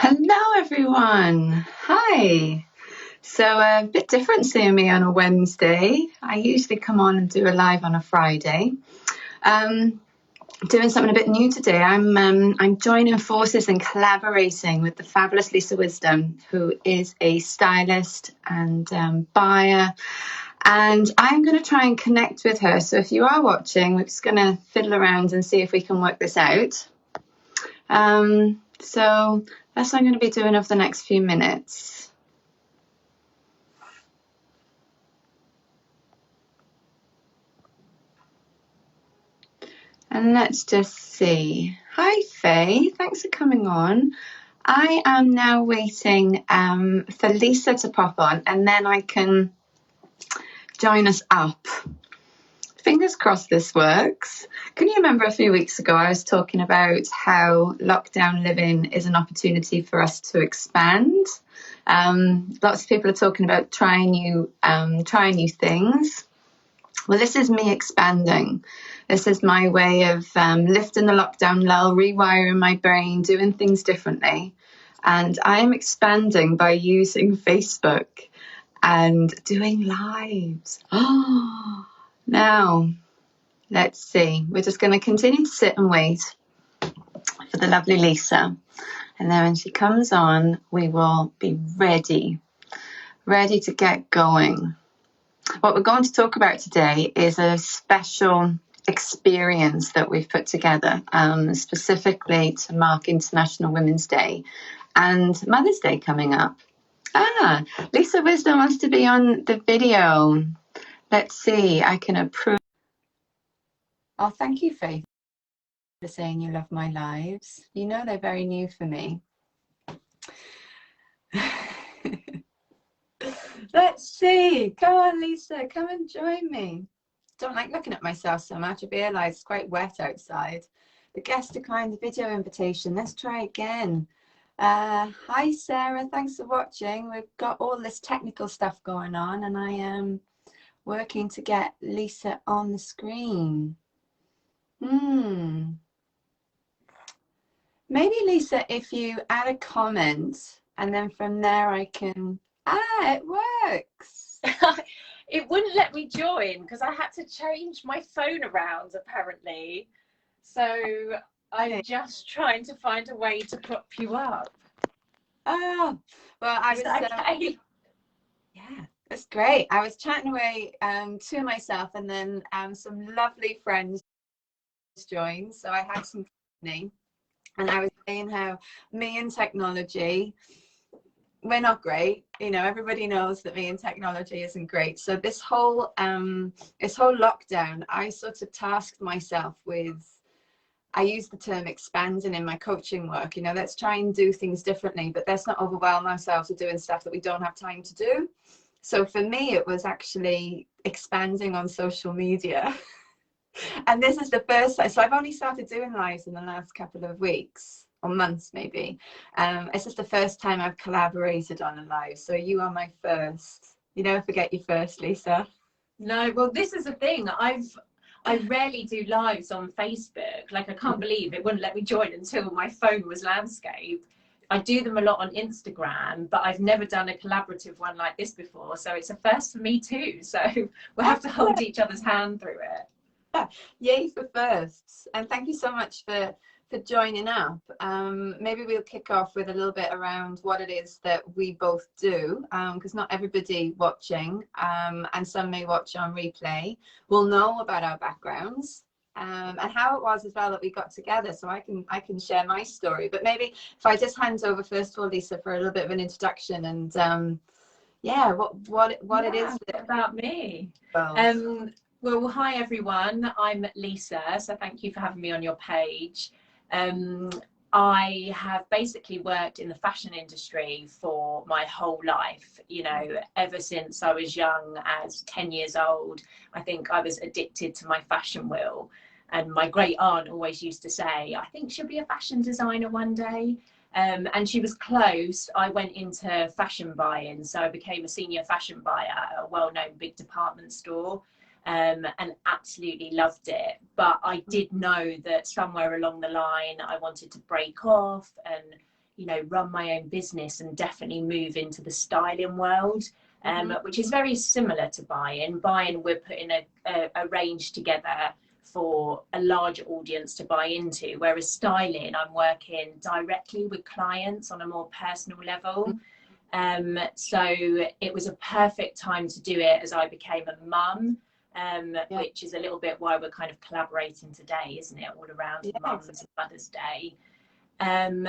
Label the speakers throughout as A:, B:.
A: Hello, everyone. Hi. So a bit different seeing me on a Wednesday. I usually come on and do a live on a Friday. Doing something a bit new today. I'm joining forces and collaborating with the fabulous Lisa Wisdom, who is a stylist and buyer. And I'm going to try and connect with her. So if you are watching, we're just going to fiddle around and see if we can work this out. So that's what I'm going to be doing over the next few minutes. And let's just see. Hi, Faye. Thanks for coming on. I am now waiting for Lisa to pop on, and then I can join us up. Fingers crossed this works. Can you remember a few weeks ago I was talking about how lockdown living is an opportunity for us to expand? Lots of people are talking about trying new things. Well, this is me expanding. This is my way of lifting the lockdown lull, rewiring my brain, doing things differently. And I am expanding by using Facebook and doing lives. Oh, now, let's see. We're just going to continue to sit and wait for the lovely Lisa. And then when she comes on, we will be ready to get going. What we're going to talk about today is a special experience that we've put together specifically to mark International Women's Day and Mother's Day coming up. Lisa Wisdom wants to be on the video. Let's see, I can approve. Oh, thank you, Faith, for saying you love my lives. You know they're very new for me. Let's see. Come on, Lisa. Come and join me. Don't like looking at myself so much. I realise it's quite wet outside. The guest declined the video invitation. Let's try again. Hi, Sarah. Thanks for watching. We've got all this technical stuff going on, and I am working to get Lisa on the screen. Maybe, Lisa, if you add a comment, and then from there I can... it works.
B: It wouldn't let me join because I had to change my phone around, apparently. So I'm just trying to find a way to prop you up.
A: Oh, well, I was...
B: okay?
A: Yeah, that's great. I was chatting away to myself, and then some lovely friends joined. So I had some company, and I was saying how me and technology... we're not great, you know. Everybody knows that me and technology isn't great. So this whole lockdown, I sort of tasked myself with, I use the term expanding in my coaching work. You know, let's try and do things differently, but let's not overwhelm ourselves with doing stuff that we don't have time to do. So for me, it was actually expanding on social media. And this is the first time. So I've only started doing lives in the last couple of weeks or months, maybe. It's just the first time I've collaborated on a live. So you are my first. You never forget your first, Lisa.
B: No, well, this is the thing. I rarely do lives on Facebook. Like, I can't believe it wouldn't let me join until my phone was landscape. I do them a lot on Instagram, but I've never done a collaborative one like this before. So it's a first for me too. So we'll have to hold each other's hand through it.
A: Yay for firsts. And thank you so much for joining up. Maybe we'll kick off with a little bit around what it is that we both do, because not everybody watching, and some may watch on replay, will know about our backgrounds, and how it was as well that we got together. So I can share my story. But maybe if I just hand over first of all, Lisa, for a little bit of an introduction, and yeah, what it is
B: about me. Well, hi everyone, I'm Lisa, so thank you for having me on your page. I have basically worked in the fashion industry for my whole life, you know, ever since I was young, as 10 years old. I think I was addicted to my fashion wheel, and my great aunt always used to say, I think she'll be a fashion designer one day. And she was close. I went into fashion buying, so I became a senior fashion buyer at a well-known big department store. And absolutely loved it, but I did know that somewhere along the line I wanted to break off and, you know, run my own business and definitely move into the styling world, which is very similar to buying. Buying, we're putting a range together for a larger audience to buy into, whereas styling, I'm working directly with clients on a more personal level. So it was a perfect time to do it as I became a mum, which is a little bit why we're kind of collaborating today, isn't it, all around Mums and Mother's Day. And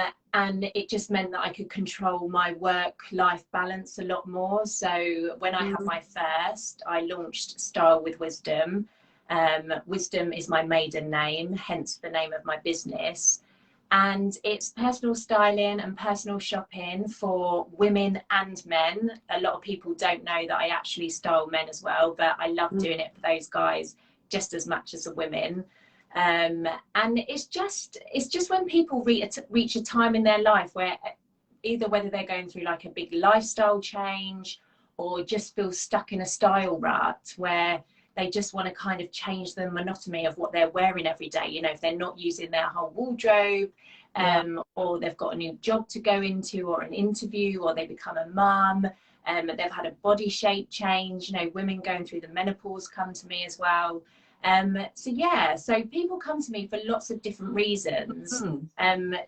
B: it just meant that I could control my work-life balance a lot more. So when I had my first, I launched Style with Wisdom. Wisdom is my maiden name, hence the name of my business. And it's personal styling and personal shopping for women and men. A lot of people don't know that I actually style men as well, but I love doing it for those guys just as much as the women. And it's just when people reach a time in their life where whether they're going through like a big lifestyle change or just feel stuck in a style rut where they just want to kind of change the monotony of what they're wearing every day. You know, if they're not using their whole wardrobe, or they've got a new job to go into or an interview, or they become a mum, they've had a body shape change. You know, women going through the menopause come to me as well. So people come to me for lots of different reasons.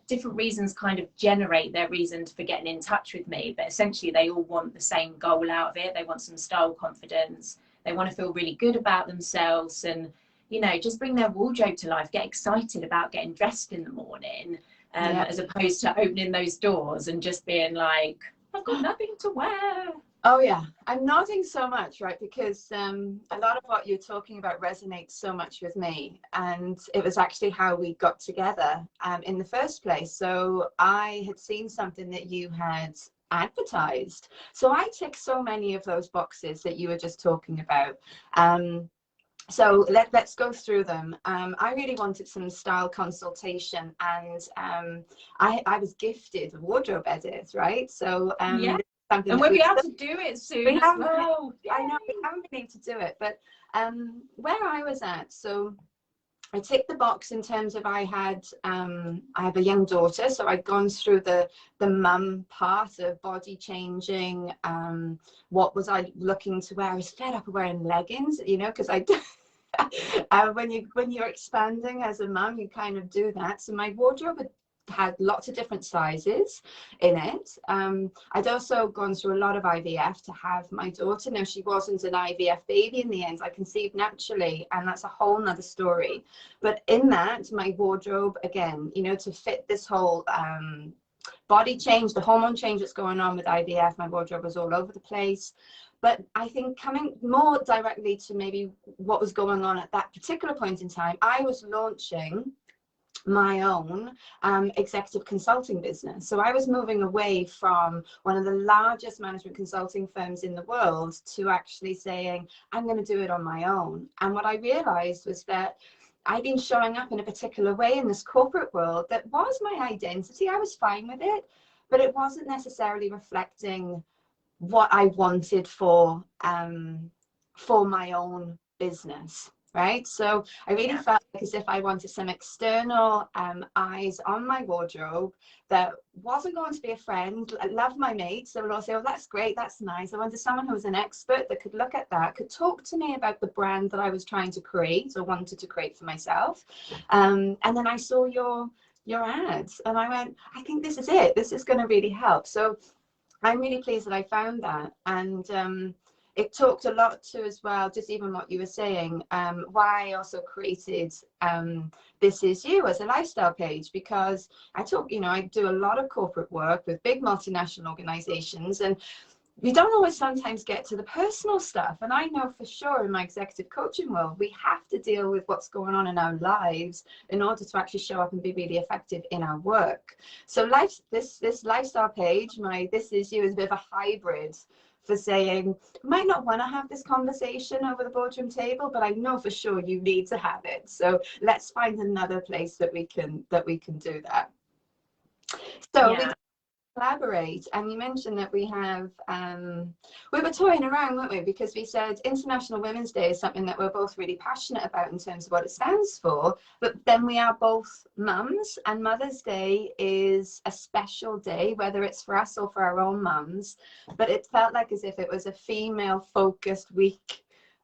B: Different reasons kind of generate their reason for getting in touch with me, but essentially they all want the same goal out of it. They want some style confidence. They want to feel really good about themselves and, you know, just bring their wardrobe to life, get excited about getting dressed in the morning, as opposed to opening those doors and just being like, I've got nothing to wear.
A: Oh yeah, I'm nodding so much, right? Because a lot of what you're talking about resonates so much with me, and it was actually how we got together in the first place. So I had seen something that you had advertised, so I tick so many of those boxes that you were just talking about. So let's go through them. I really wanted some style consultation, and I was gifted a wardrobe edit, right? So
B: and we'll be able to do it soon.
A: I know we haven't been able to do it, but where I was at, so I ticked the box in terms of I have a young daughter, so I'd gone through the mum part of body changing. What was I looking to wear? I was fed up of wearing leggings, you know, because I when you're expanding as a mum, you kind of do that. So my wardrobe had lots of different sizes in it. I'd also gone through a lot of IVF to have my daughter. Now, she wasn't an IVF baby in the end. I conceived naturally, and that's a whole nother story. But in that, my wardrobe, again, you know, to fit this whole body change, the hormone change that's going on with IVF, my wardrobe was all over the place. But I think coming more directly to maybe what was going on at that particular point in time, I was launching my own executive consulting business. So I was moving away from one of the largest management consulting firms in the world to actually saying, I'm going to do it on my own. And what I realized was that I'd been showing up in a particular way in this corporate world that was my identity. I was fine with it, but it wasn't necessarily reflecting what I wanted for my own business. Right, so I really felt like as if I wanted some external eyes on my wardrobe that wasn't going to be a friend. I love my mates. They would all say, oh, that's great, that's nice. I wanted someone who was an expert that could look at that, could talk to me about the brand that I was trying to create or wanted to create for myself. And then I saw your ads and I went, I think this is it. This is going to really help. So I'm really pleased that I found that. And it talked a lot to as well, just even what you were saying, why I also created This Is You as a lifestyle page, because I do a lot of corporate work with big multinational organizations, and we don't always sometimes get to the personal stuff. And I know for sure in my executive coaching world, we have to deal with what's going on in our lives in order to actually show up and be really effective in our work. So this lifestyle page, my This Is You, is a bit of a hybrid for saying, you might not want to have this conversation over the boardroom table, but I know for sure you need to have it. So let's find another place that we can do that. So collaborate. And you mentioned that we have, we were toying around, weren't we? Because we said International Women's Day is something that we're both really passionate about in terms of what it stands for. But then we are both mums, and Mother's Day is a special day, whether it's for us or for our own mums. But it felt like as if it was a female-focused week.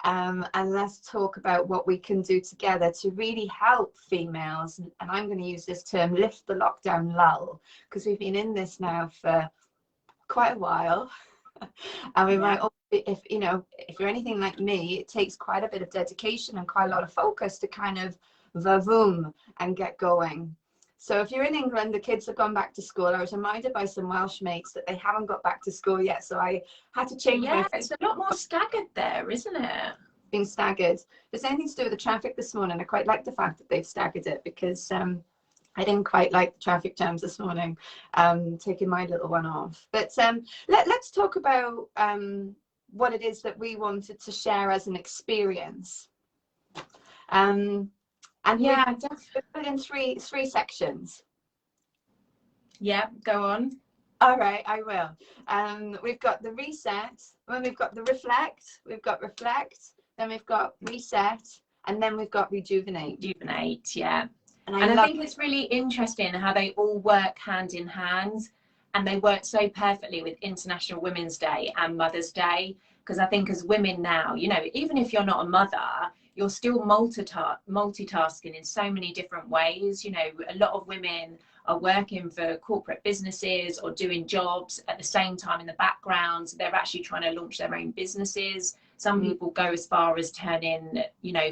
A: And let's talk about what we can do together to really help females, and I'm going to use this term, lift the lockdown lull, because we've been in this now for quite a while. And we might all, if you're anything like me, it takes quite a bit of dedication and quite a lot of focus to kind of vavoom and get going. So if you're in England, the kids have gone back to school. I was reminded by some Welsh mates that they haven't got back to school yet, so I had to change my...
B: It's a lot more staggered there, isn't it?
A: Been staggered. If there's anything to do with the traffic this morning, I quite like the fact that they've staggered it, because I didn't quite like the traffic jams this morning, taking my little one off. But let's talk about what it is that we wanted to share as an experience. And
B: yeah,
A: we've put in three sections.
B: Yeah, go on.
A: All right, I will. We've got the reset, then we've got the reflect, then we've got reset, and then we've got rejuvenate.
B: Rejuvenate, yeah. And I think it's really interesting how they all work hand in hand, and they work so perfectly with International Women's Day and Mother's Day, because I think as women now, even if you're not a mother, you're still multitasking in so many different ways. A lot of women are working for corporate businesses or doing jobs at the same time in the background. They're actually trying to launch their own businesses. Some people go as far as turning,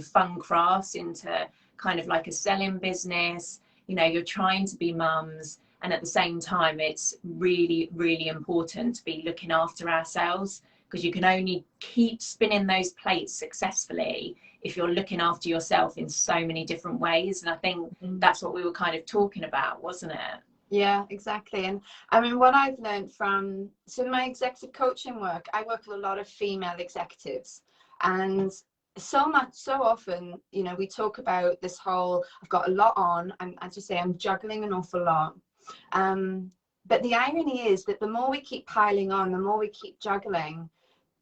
B: fun crafts into kind of like a selling business. You're trying to be mums, and at the same time, it's really, really important to be looking after ourselves, because you can only keep spinning those plates successfully if you're looking after yourself in so many different ways. And I think that's what we were kind of talking about, wasn't it?
A: Yeah, exactly. And I mean, what I've learned from, so my executive coaching work, I work with a lot of female executives, and so often, we talk about this whole, I've got a lot on, I'm juggling an awful lot. But the irony is that the more we keep piling on, the more we keep juggling,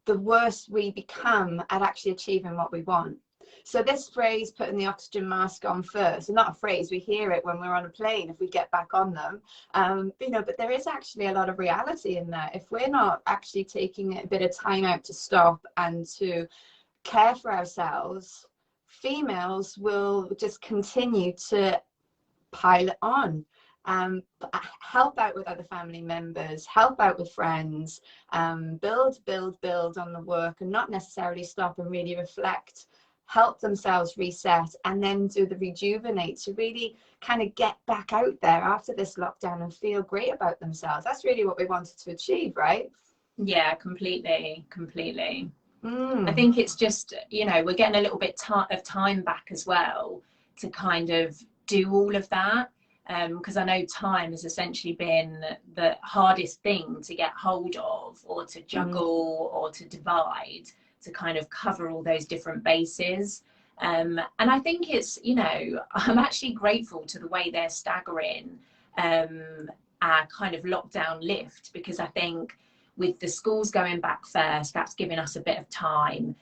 A: the worse we become at actually achieving what we want. So this phrase, putting the oxygen mask on first, and not a phrase, we hear it when we're on a plane if we get back on them, but there is actually a lot of reality in that. If we're not actually taking a bit of time out to stop and to care for ourselves, females will just continue to pile it on. Help out with other family members, help out with friends, build on the work, and not necessarily stop and really reflect, help themselves reset, and then do the rejuvenate to really kind of get back out there after this lockdown and feel great about themselves. That's really what we wanted to achieve, right?
B: Yeah, completely. I think it's just, we're getting a little bit of time back as well to kind of do all of that. Because I know time has essentially been the hardest thing to get hold of, or to juggle, or to divide, to kind of cover all those different bases. And I think it's, I'm actually grateful to the way they're staggering our kind of lockdown lift, because I think with the schools going back first, that's giving us a bit of time.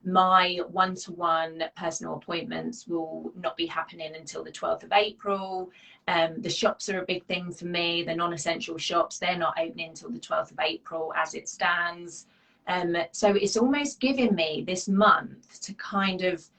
B: My one-to-one personal appointments will not be happening until the 12th of April. The shops are a big thing for me. The non-essential shops, they're not opening until the 12th of April as it stands. So it's almost giving me this month to kind of,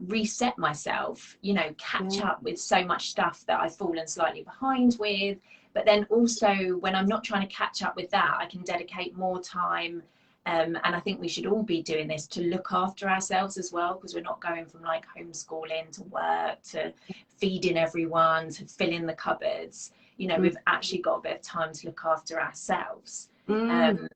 B: reset myself, catch up with so much stuff that I've fallen slightly behind with. But then also, when I'm not trying to catch up with that, I can dedicate more time. And I think we should all be doing this to look after ourselves as well, because we're not going from like homeschooling to work to feeding everyone to filling the cupboards. We've actually got a bit of time to look after ourselves, and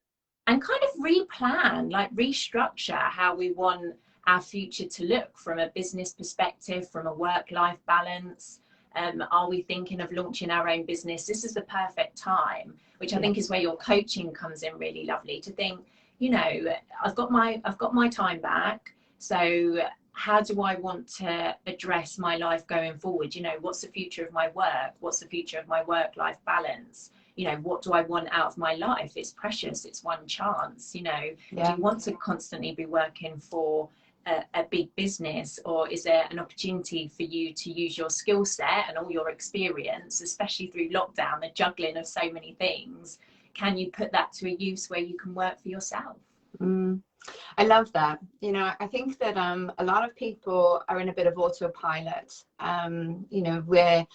B: kind of replan, like restructure how we want our future to look from a business perspective, from a work-life balance. Are we thinking of launching our own business? This is the perfect time, which I think is where your coaching comes in really lovely, to think, I've got my time back. So how do I want to address my life going forward? What's the future of my work? What's the future of my work-life balance? you know, what do I want out of my life? It's precious, it's one chance, you know. Do you want to constantly be working for a big business, or is there an opportunity for you to use your skill set and all your experience, especially through lockdown, the juggling of so many things? Can you put that to a use where you can work for yourself?
A: I love that. You know, I think that a lot of people are in a bit of autopilot. You know, we're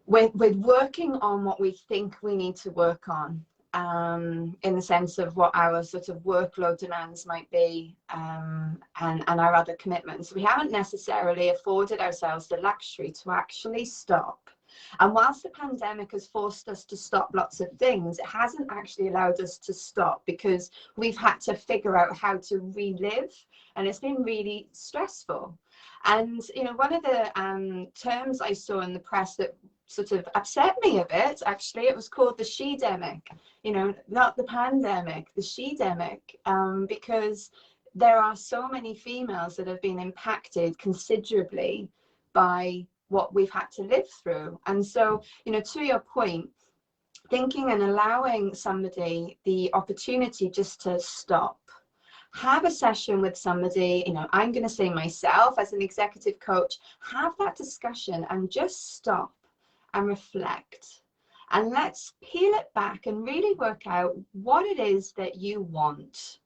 A: working on what we think we need to work on, in the sense of what our sort of workload demands might be, and our other commitments. We haven't necessarily afforded ourselves the luxury to actually stop. And whilst the pandemic has forced us to stop lots of things, it hasn't actually allowed us to stop, because we've had to figure out how to relive, and it's been really stressful. And, you know, one of the terms I saw in the press that sort of upset me a bit, actually, it was called the she-demic, you know, not the pandemic, the she-demic, because there are so many females that have been impacted considerably by what we've had to live through. And so, you know, to your point, thinking and allowing somebody the opportunity just to stop, have a session with somebody, you know, I'm going to say myself as an executive coach, have that discussion and just stop and reflect. And let's peel it back and really work out what it is that you want.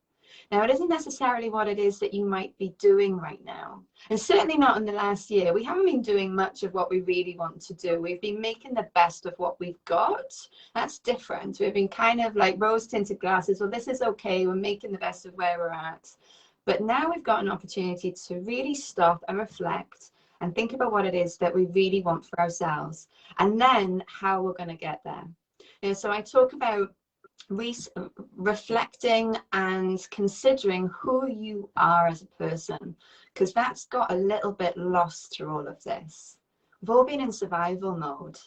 A: Now, it isn't necessarily what it is that you might be doing right now. And certainly not in the last year. We haven't been doing much of what we really want to do. We've been making the best of what we've got. That's different. We've been kind of like rose-tinted glasses. Well, this is okay. We're making the best of where we're at. But now we've got an opportunity to really stop and reflect and think about what it is that we really want for ourselves, and then how we're going to get there. You know, so I talk about reflecting and considering who you are as a person, because that's got a little bit lost through all of this. We've all been in survival mode,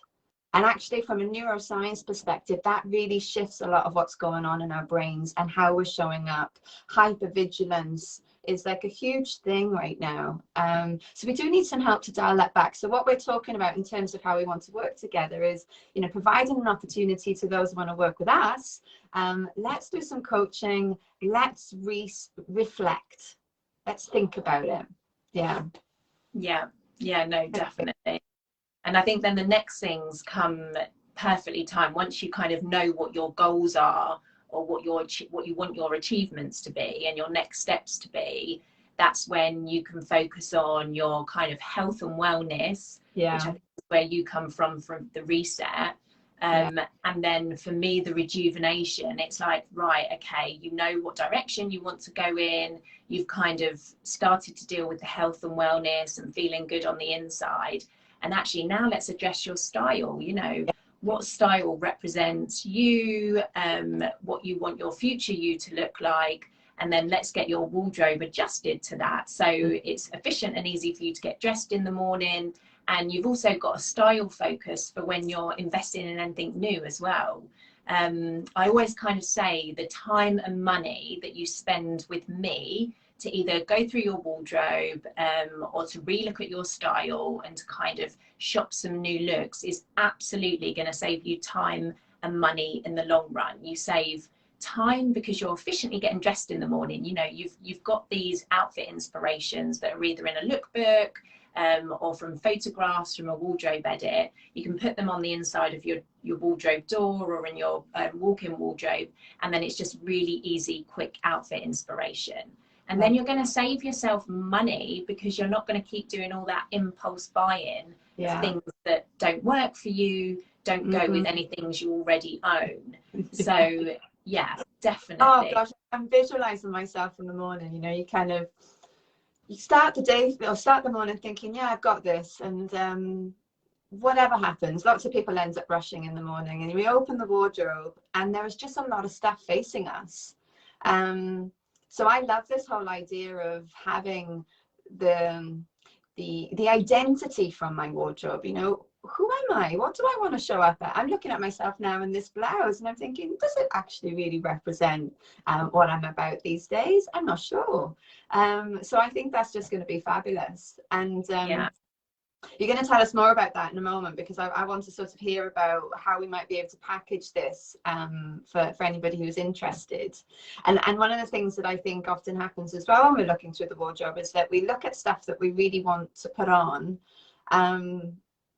A: and actually from a neuroscience perspective, that really shifts a lot of what's going on in our brains and how we're showing up. Hypervigilance is like a huge thing right now. So we do need some help to dial that back. So what we're talking about in terms of how we want to work together is, you know, providing an opportunity to those who want to work with us. Let's do some coaching. Let's reflect. Let's think about it. Yeah.
B: No, definitely. And I think then the next things come perfectly timed once you kind of know what your goals are, or what you want your achievements to be and your next steps to be. That's when you can focus on your kind of health and wellness, which I think is where you come from the reset. And then for me, the rejuvenation, it's like, right, okay, you know what direction you want to go in. You've kind of started to deal with the health and wellness and feeling good on the inside. And actually now let's address your style, you know, what style represents you, what you want your future you to look like, and then let's get your wardrobe adjusted to that. So it's efficient and easy for you to get dressed in the morning. And you've also got a style focus for when you're investing in anything new as well. I always kind of say the time and money that you spend with me to either go through your wardrobe or to relook at your style and to kind of shop some new looks is absolutely going to save you time and money in the long run. You save time because you're efficiently getting dressed in the morning. You know, you've got these outfit inspirations that are either in a lookbook or from photographs from a wardrobe edit. You can put them on the inside of your wardrobe door or in your walk-in wardrobe, and then it's just really easy, quick outfit inspiration. And then you're going to save yourself money because you're not going to keep doing all that impulse buying of things that don't work for you, don't go with any things you already own. So yeah, definitely.
A: Oh gosh, I'm visualizing myself in the morning. You know, you start the day or start the morning thinking, yeah, I've got this, and whatever happens, lots of people end up rushing in the morning, and we open the wardrobe and there is just a lot of stuff facing us. So I love this whole idea of having the identity from my wardrobe. You know, who am I? What do I want to show up at? I'm looking at myself now in this blouse and I'm thinking, does it actually really represent what I'm about these days? I'm not sure. So I think that's just going to be fabulous. And You're going to tell us more about that in a moment, because I want to sort of hear about how we might be able to package this for anybody who's interested. And one of the things that I think often happens as well when we're looking through the wardrobe is that we look at stuff that we really want to put on,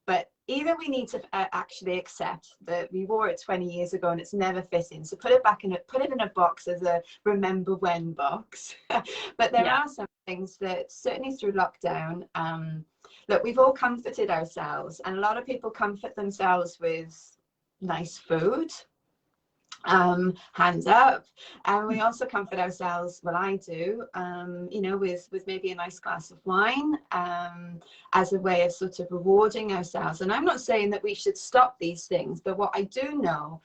A: but either we need to actually accept that we wore it 20 years ago and it's never fitting, so put it back in put it in a box as a remember when box. But there are some things that certainly through lockdown, look, we've all comforted ourselves, and a lot of people comfort themselves with nice food, hands up, and we also comfort ourselves, well, I do, you know, with maybe a nice glass of wine, as a way of sort of rewarding ourselves. And I'm not saying that we should stop these things, but what I do know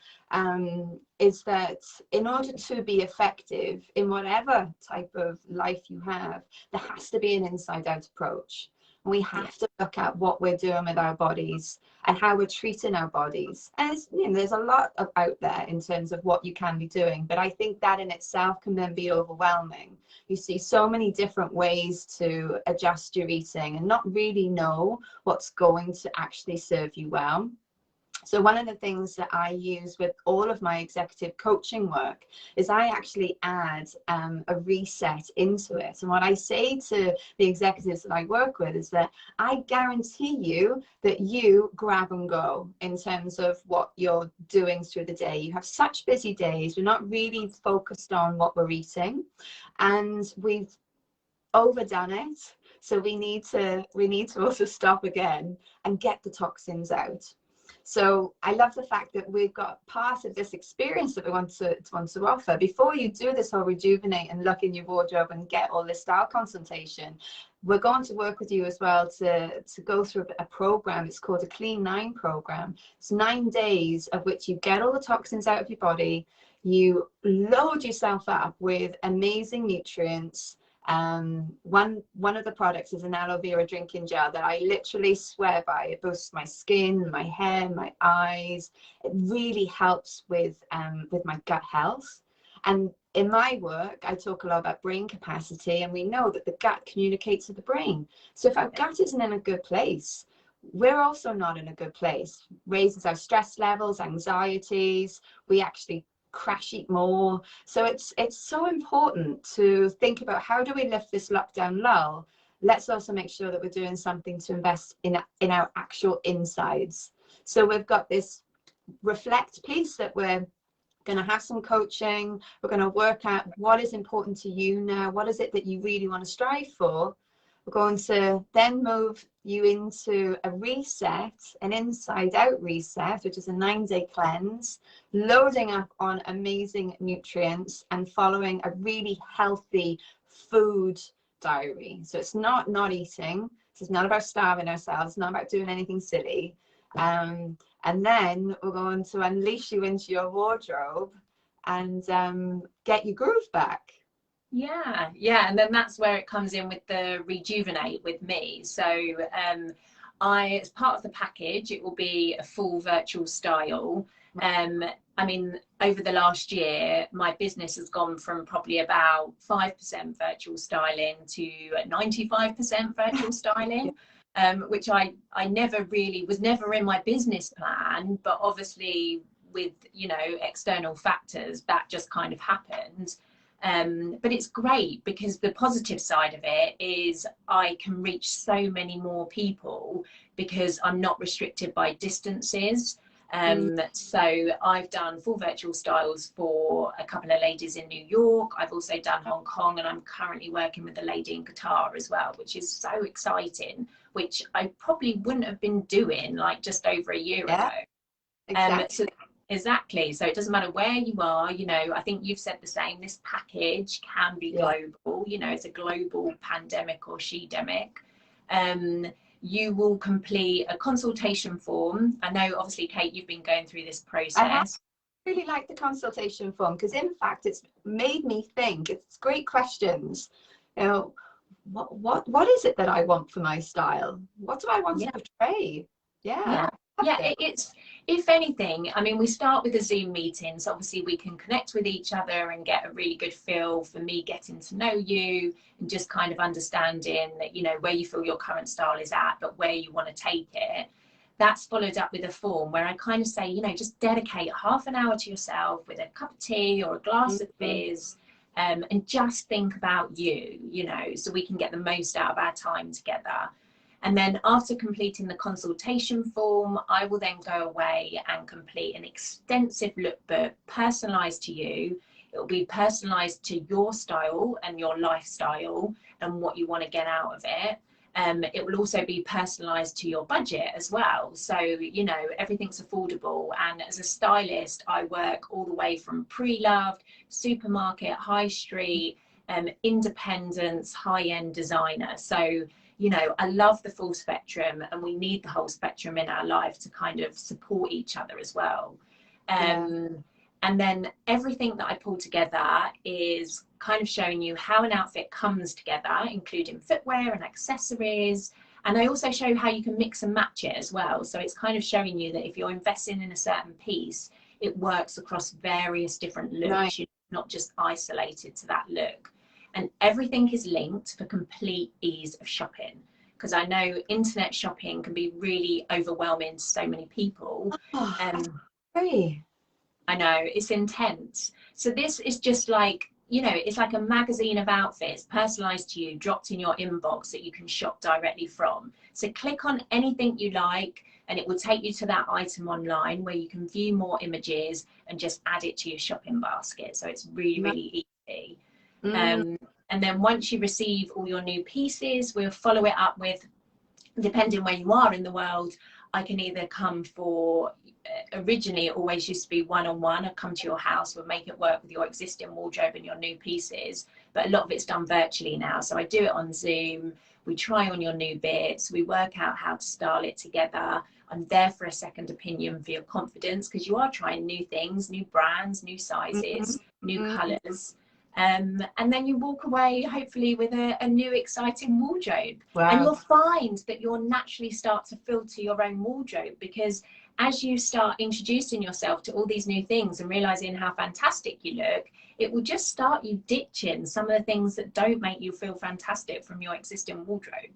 A: is that in order to be effective in whatever type of life you have, there has to be an inside out approach. We have to look at what we're doing with our bodies and how we're treating our bodies. And you know, there's a lot out there in terms of what you can be doing, but I think that in itself can then be overwhelming. You see so many different ways to adjust your eating and not really know what's going to actually serve you well. So one of the things that I use with all of my executive coaching work is I actually add a reset into it. And what I say to the executives that I work with is that I guarantee you that you grab and go in terms of what you're doing through the day. You have such busy days. We're not really focused on what we're eating, and we've overdone it. So we need to also stop again and get the toxins out. So I love the fact that we've got part of this experience that we want to offer. Before you do this whole rejuvenate and look in your wardrobe and get all this style consultation, we're going to work with you as well to go through a program. It's called a Clean 9 program. It's 9 days of which you get all the toxins out of your body. You load yourself up with amazing nutrients. One of the products is an aloe vera drinking gel that I literally swear by. It boosts my skin, my hair, my eyes. It really helps with my gut health. And in my work, I talk a lot about brain capacity, and we know that the gut communicates with the brain. So if our gut isn't in a good place, we're also not in a good place. Raises our stress levels, anxieties. We actually crash eat more. So it's so important to think about, how do we lift this lockdown lull? Let's also make sure that we're doing something to invest in our actual insides. So we've got this reflect piece that we're going to have some coaching. We're going to work out what is important to you now. What is it that you really want to strive for? We're going to then move you into a reset, an inside out reset, which is a 9-day cleanse, loading up on amazing nutrients and following a really healthy food diary. So it's not eating. This is not about starving ourselves, not about doing anything silly. And then we're going to unleash you into your wardrobe and get your groove back.
B: Yeah, and then that's where it comes in with the Rejuvenate with me. So as part of the package, it will be a full virtual style. I mean, over the last year, my business has gone from probably about 5% virtual styling to 95% virtual styling, which I never really was never in my business plan, but obviously with, you know, external factors, that just kind of happened. But it's great because the positive side of it is I can reach so many more people because I'm not restricted by distances. So I've done full virtual styles for a couple of ladies in New York. I've also done Hong Kong, and I'm currently working with a lady in Qatar as well, which is so exciting, which I probably wouldn't have been doing like just over a year ago.
A: Exactly.
B: Exactly. So it doesn't matter where you are, you know, I think you've said the same, this package can be global, you know, it's a global pandemic or she-demic. You will complete a consultation form. I know, obviously, Kate, you've been going through this process.
A: I really like the consultation form because, in fact, it's made me think. It's great questions. You know, what is it that I want for my style? What do I want to portray?
B: if anything, I mean, we start with the Zoom meetings. Obviously, we can connect with each other and get a really good feel for me getting to know you and just kind of understanding that, you know, where you feel your current style is at, but where you want to take it. That's followed up with a form where I kind of say, you know, just dedicate half an hour to yourself with a cup of tea or a glass of fizz, and just think about you, you know, so we can get the most out of our time together. And then after completing the consultation form, I will then go away and complete an extensive lookbook personalized to you. It will be personalized to your style and your lifestyle and what you want to get out of it. It will also be personalized to your budget as well. So, you know, everything's affordable. And as a stylist, I work all the way from pre-loved, supermarket, high street, independence, high-end designer. So, you know, I love the full spectrum, and we need the whole spectrum in our life to kind of support each other as well. And then everything that I pull together is kind of showing you how an outfit comes together, including footwear and accessories. And I also show how you can mix and match it as well. So it's kind of showing you that if you're investing in a certain piece, it works across various different looks.
A: Right.
B: You're not just isolated to that look. And everything is linked for complete ease of shopping. Because I know internet shopping can be really overwhelming to so many people.
A: Hey.
B: I know, it's intense. So this is just like, you know, it's like a magazine of outfits personalized to you, dropped in your inbox that you can shop directly from. So click on anything you like and it will take you to that item online where you can view more images and just add it to your shopping basket. So it's really, really easy. And then once you receive all your new pieces, we'll follow it up with, depending where you are in the world, I can either come for, originally it always used to be one-on-one. I'd come to your house, we'll make it work with your existing wardrobe and your new pieces, but a lot of it's done virtually now. So I do it on Zoom, we try on your new bits, we work out how to style it together. I'm there for a second opinion for your confidence, because you are trying new things, new brands, new sizes, new colours. And then you walk away hopefully with a new exciting wardrobe. Wow. And you'll find that you'll naturally start to filter your own wardrobe, because as you start introducing yourself to all these new things and realizing how fantastic you look, it will just start you ditching some of the things that don't make you feel fantastic from your existing wardrobe.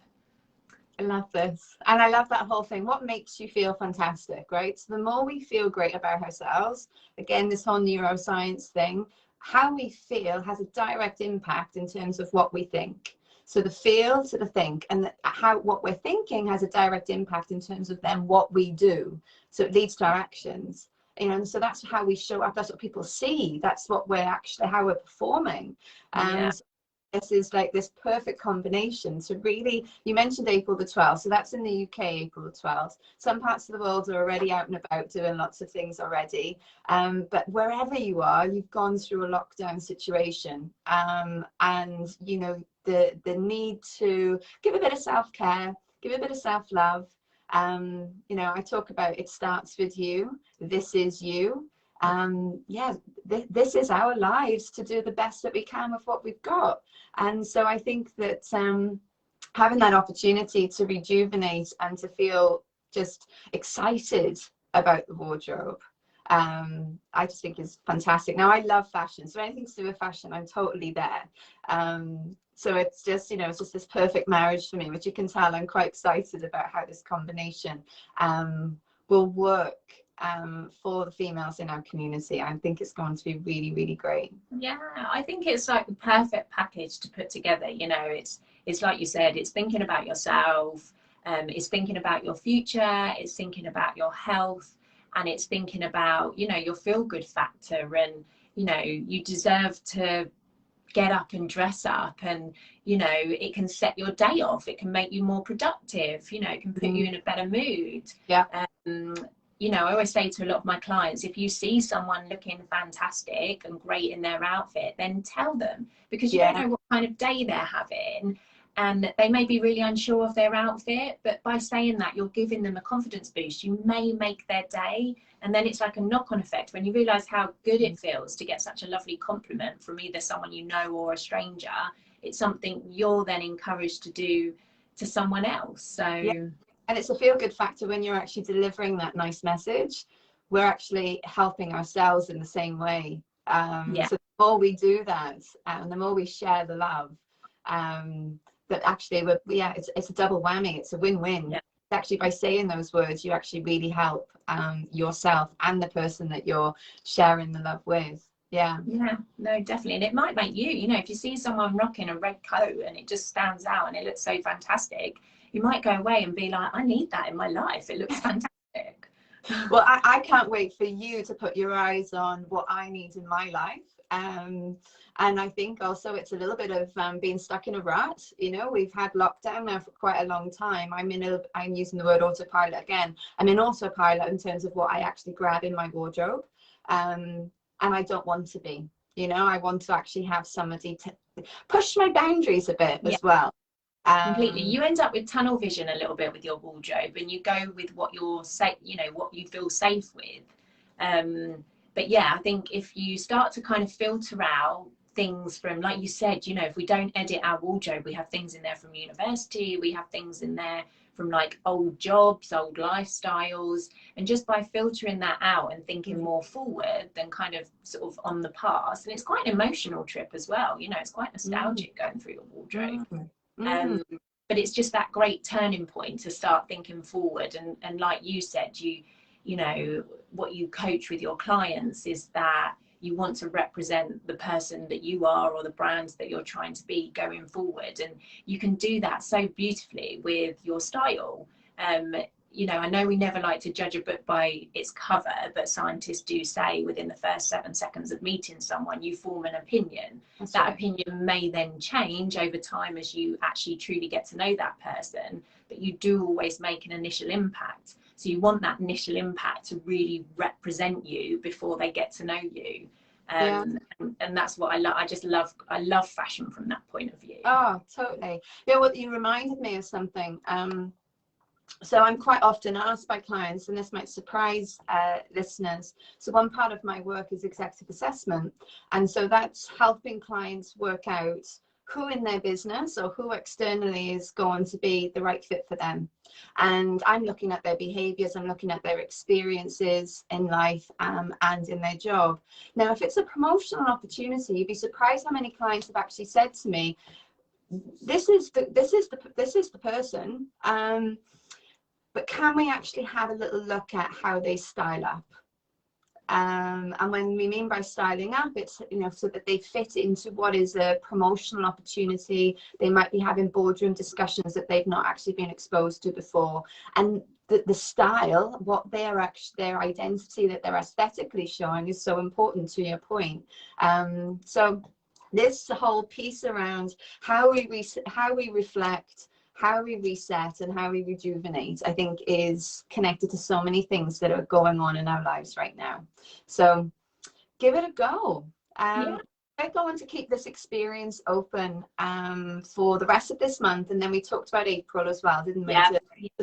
A: I love this. And I love that whole thing. What makes you feel fantastic, right? So the more we feel great about ourselves, again, this whole neuroscience thing, how we feel has a direct impact in terms of what we think. So the feel to the think, and how what we're thinking has a direct impact in terms of then what we do. So it leads to our actions, you know, and so that's how we show up. That's what people see. That's what we're actually, how we're performing. And this is like this perfect combination to really, you mentioned April the 12th, so that's in the UK, April the 12th. Some parts of the world are already out and about doing lots of things already, but wherever you are, you've gone through a lockdown situation, and you know, the need to give a bit of self-care, give a bit of self-love. You know, I talk about it starts with you. This is you. This is our lives to do the best that we can with what we've got. And so I think that having that opportunity to rejuvenate and to feel just excited about the wardrobe, I just think is fantastic. Now, I love fashion, so anything to do with fashion, I'm totally there. So it's just, you know, it's just this perfect marriage for me, which you can tell I'm quite excited about how this combination will work for the females in our community. I think it's going to be really, really great.
B: Yeah, I think it's like the perfect package to put together. You know, it's like you said, it's thinking about yourself, it's thinking about your future, it's thinking about your health, and it's thinking about, you know, your feel-good factor. And, you know, you deserve to get up and dress up, and, you know, it can set your day off, it can make you more productive, you know, it can put you in a better mood. You know, I always say to a lot of my clients, if you see someone looking fantastic and great in their outfit, then tell them, because you don't know what kind of day they're having, and they may be really unsure of their outfit, but by saying that, you're giving them a confidence boost. You may make their day, and then it's like a knock-on effect when you realize how good it feels to get such a lovely compliment from either someone you know or a stranger. It's something you're then encouraged to do to someone else. So
A: And it's a feel-good factor when you're actually delivering that nice message. We're actually helping ourselves in the same way. So the more we do that, and the more we share the love, that actually, it's a double whammy. It's a win-win. Actually, by saying those words, you actually really help yourself and the person that you're sharing the love with. Yeah,
B: no, definitely. And it might make you, you know, if you see someone rocking a red coat and it just stands out and it looks so fantastic, you might go away and be like, I need that in my life. It looks fantastic.
A: Well, I can't wait for you to put your eyes on what I need in my life. And I think also it's a little bit of being stuck in a rut. You know, we've had lockdown now for quite a long time. I'm using the word autopilot again. I'm in autopilot in terms of what I actually grab in my wardrobe. And I don't want to be, you know, I want to actually have somebody to push my boundaries a bit as well.
B: Completely. You end up with tunnel vision a little bit with your wardrobe, and you go with what you're safe, you know, what you feel safe with. But yeah, I think if you start to kind of filter out things from, like you said, you know, if we don't edit our wardrobe, we have things in there from university, we have things in there from like old jobs, old lifestyles, and just by filtering that out and thinking more forward than kind of sort of on the past. And it's quite an emotional trip as well, you know, it's quite nostalgic going through your wardrobe. But it's just that great turning point to start thinking forward. And like you said, you know, what you coach with your clients is that you want to represent the person that you are or the brands that you're trying to be going forward. And you can do that so beautifully with your style. You know, I know we never like to judge a book by its cover, but scientists do say within the first 7 seconds of meeting someone, you form an opinion. That opinion may then change over time as you actually truly get to know that person, but you do always make an initial impact. So you want that initial impact to really represent you before they get to know you. And that's what I love. I love fashion from that point of view.
A: Oh, totally. Yeah, well, you reminded me of something. So I'm quite often asked by clients, and this might surprise listeners. So one part of my work is executive assessment. And so that's helping clients work out who in their business or who externally is going to be the right fit for them. And I'm looking at their behaviors, I'm looking at their experiences in life and in their job. Now, if it's a promotional opportunity, you'd be surprised how many clients have actually said to me, this is the person, but can we actually have a little look at how they style up? And when we mean by styling up, it's, you know, so that they fit into what is a promotional opportunity. They might be having boardroom discussions that they've not actually been exposed to before. And the style, what their identity that they're aesthetically showing is so important, to your point. So this whole piece around how we reflect, how we reset, and how we rejuvenate, I think is connected to so many things that are going on in our lives right now. So give it a go. We're going to keep this experience open for the rest of this month, and then we talked about April as well, didn't we?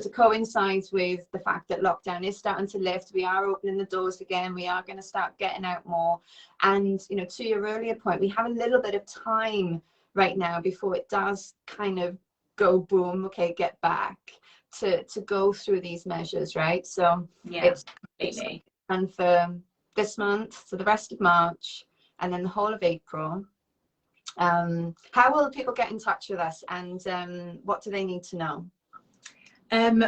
A: To coincide with the fact that lockdown is starting to lift, we are opening the doors again, we are going to start getting out more. And, you know, to your earlier point, we have a little bit of time right now before it does kind of go boom, okay, get back to go through these measures, right? So it's and for this month, for the rest of March, and then the whole of April. How will people get in touch with us, and what do they need to know?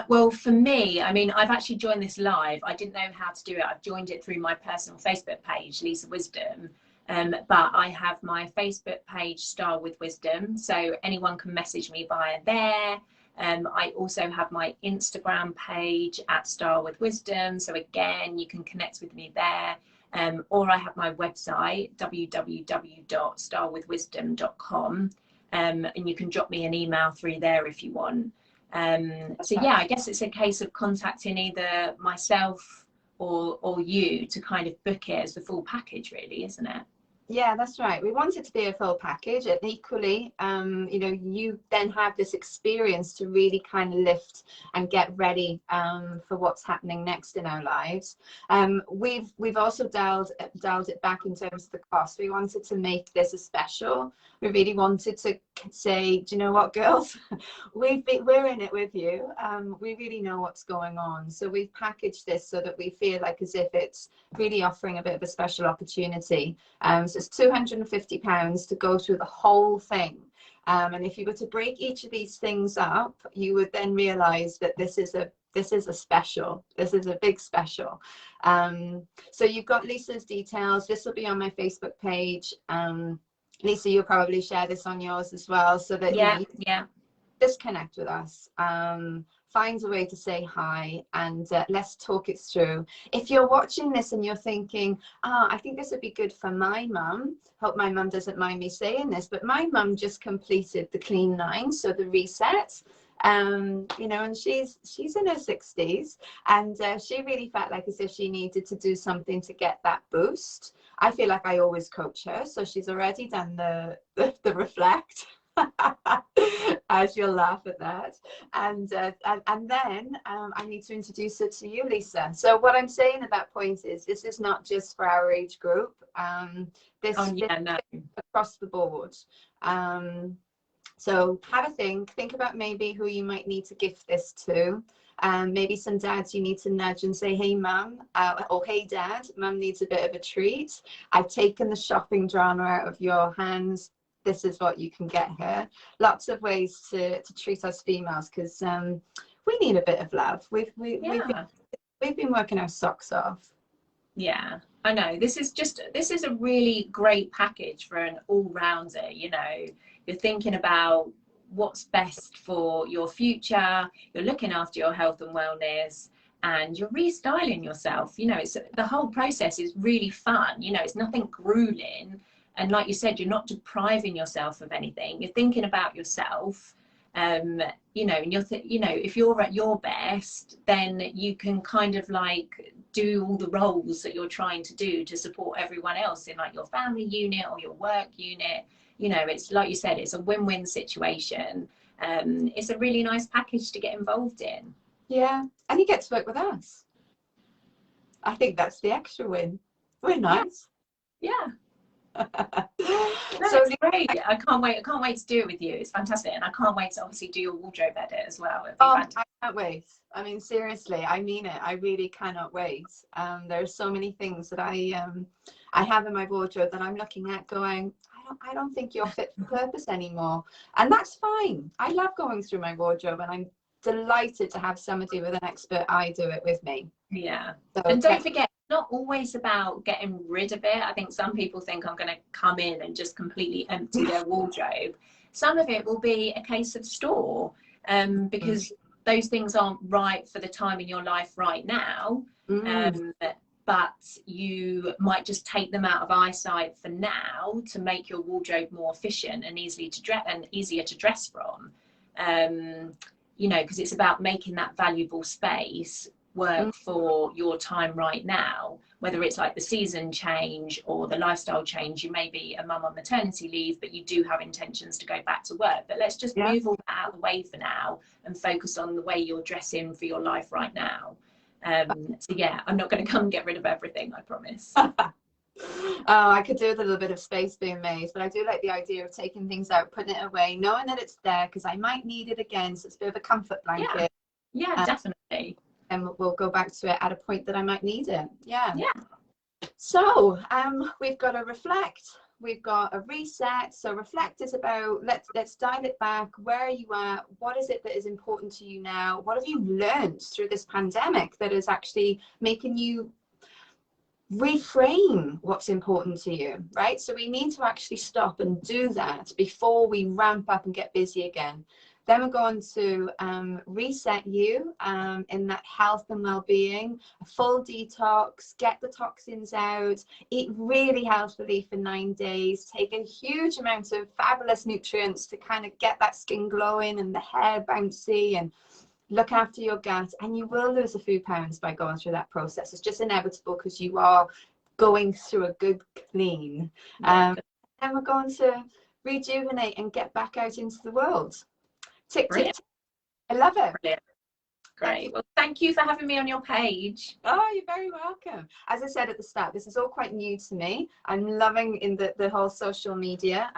B: Well, for me, I mean, I've actually joined this live. I didn't know how to do it. I've joined it through my personal Facebook page, Lisa Wisdom. But I have my Facebook page, Style with Wisdom, so anyone can message me via there. I also have my Instagram page at Style with Wisdom, so again, you can connect with me there. Or I have my website, www.stylewithwisdom.com, and you can drop me an email through there if you want. So yeah, I guess it's a case of contacting either myself or you to kind of book it as the full package, really, isn't it?
A: Yeah, that's right. We want it to be a full package, and equally, you know, you then have this experience to really kind of lift and get ready for what's happening next in our lives. We've also dialed it back in terms of the cost. We wanted to make this a special. We really wanted to say, do you know what, girls, we're in it with you. We really know what's going on. So we've packaged this so that we feel like as if it's really offering a bit of a special opportunity. So it's £250 to go through the whole thing. And if you were to break each of these things up, you would then realize that this is a special. This is a big special. So you've got Lisa's details. This will be on my Facebook page. Lisa, you'll probably share this on yours as well, so that you just connect with us. Find a way to say hi, and let's talk it through. If you're watching this and you're thinking, I think this would be good for my mum, hope my mum doesn't mind me saying this, but my mum just completed the clean 9, so the reset. You know, and she's in her 60s, and she really felt like as if she needed to do something to get that boost. I feel like I always coach her, so she's already done the reflect. As you'll laugh at that, and then I need to introduce her to you, Lisa. So what I'm saying at that point is, this is not just for our age group. This across the board. So have a think about maybe who you might need to gift this to. Maybe some dads you need to nudge and say, hey mum, or hey dad, mum needs a bit of a treat. I've taken the shopping drama out of your hands. This is what you can get her. Lots of ways to treat us females, because we need a bit of love. We've been working our socks off.
B: Yeah, I know. This is a really great package for an all-rounder. You know, you're thinking about what's best for your future, you're looking after your health and wellness, and you're restyling yourself. You know, it's the whole process is really fun. You know, it's nothing grueling. And like you said, you're not depriving yourself of anything. You're thinking about yourself, you know, and you know, if you're at your best, then you can kind of like do all the roles that you're trying to do to support everyone else in like your family unit or your work unit. You know, it's like you said, it's a win-win situation. It's a really nice package to get involved in.
A: Yeah, and you get to work with us. I think that's the extra win. We're nice.
B: Yeah. So it's great. I can't wait to do it with you. It's fantastic, and I can't wait to obviously do your wardrobe edit as well.
A: I can't wait. I mean, seriously, I mean it. I really cannot wait. There are so many things that I have in my wardrobe that I'm looking at going, I don't think you're fit for purpose anymore, and that's fine. I love going through my wardrobe, and I'm delighted to have somebody with an expert eye do it with me.
B: Yeah. So, and don't forget, not always about getting rid of it. I think some people think I'm going to come in and just completely empty their wardrobe. Some of it will be a case of store, because those things aren't right for the time in your life right now. But you might just take them out of eyesight for now to make your wardrobe more efficient and easier to dress from. You know, because it's about making that valuable space work for your time right now, whether it's like the season change or the lifestyle change. You may be a mum on maternity leave, but you do have intentions to go back to work. But let's just move all that out of the way for now and focus on the way you're dressing for your life right now. So yeah, I'm not going to come and get rid of everything, I promise.
A: I could do with a little bit of space being made, but I do like the idea of taking things out, putting it away, knowing that it's there because I might need it again. So it's a bit of a comfort blanket.
B: Yeah, definitely.
A: And we'll go back to it at a point that I might need it. Yeah. So we've got a reflect, we've got a reset. So reflect is about let's dial it back. Where are you at? What is it that is important to you now? What have you learned through this pandemic that is actually making you reframe what's important to you, right? So we need to actually stop and do that before we ramp up and get busy again. Then we're going to reset you in that health and well-being, a full detox, get the toxins out, eat really healthily for 9 days, take a huge amount of fabulous nutrients to kind of get that skin glowing and the hair bouncy, and look after your gut. And you will lose a few pounds by going through that process. It's just inevitable because you are going through a good clean. And we're going to rejuvenate and get back out into the world. Tick, tick, tick. I love it.
B: Brilliant. Great. Well, thank you for having me on your page.
A: Oh, you're very welcome. As I said at the start, this is all quite new to me. I'm loving in the whole social media,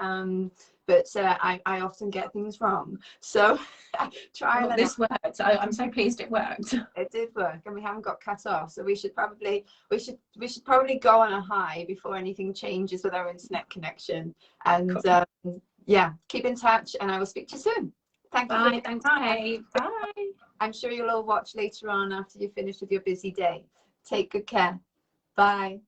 A: but I often get things wrong. So try and
B: this worked. I'm so pleased it worked.
A: It did work, and we haven't got cut off. So we should probably go on a high before anything changes with our internet connection. And cool. Yeah, keep in touch, and I will speak to you soon. Thank you.
B: Bye. Thanks, Kate. Bye.
A: I'm sure you'll all watch later on after you finish with your busy day. Take good care. Bye.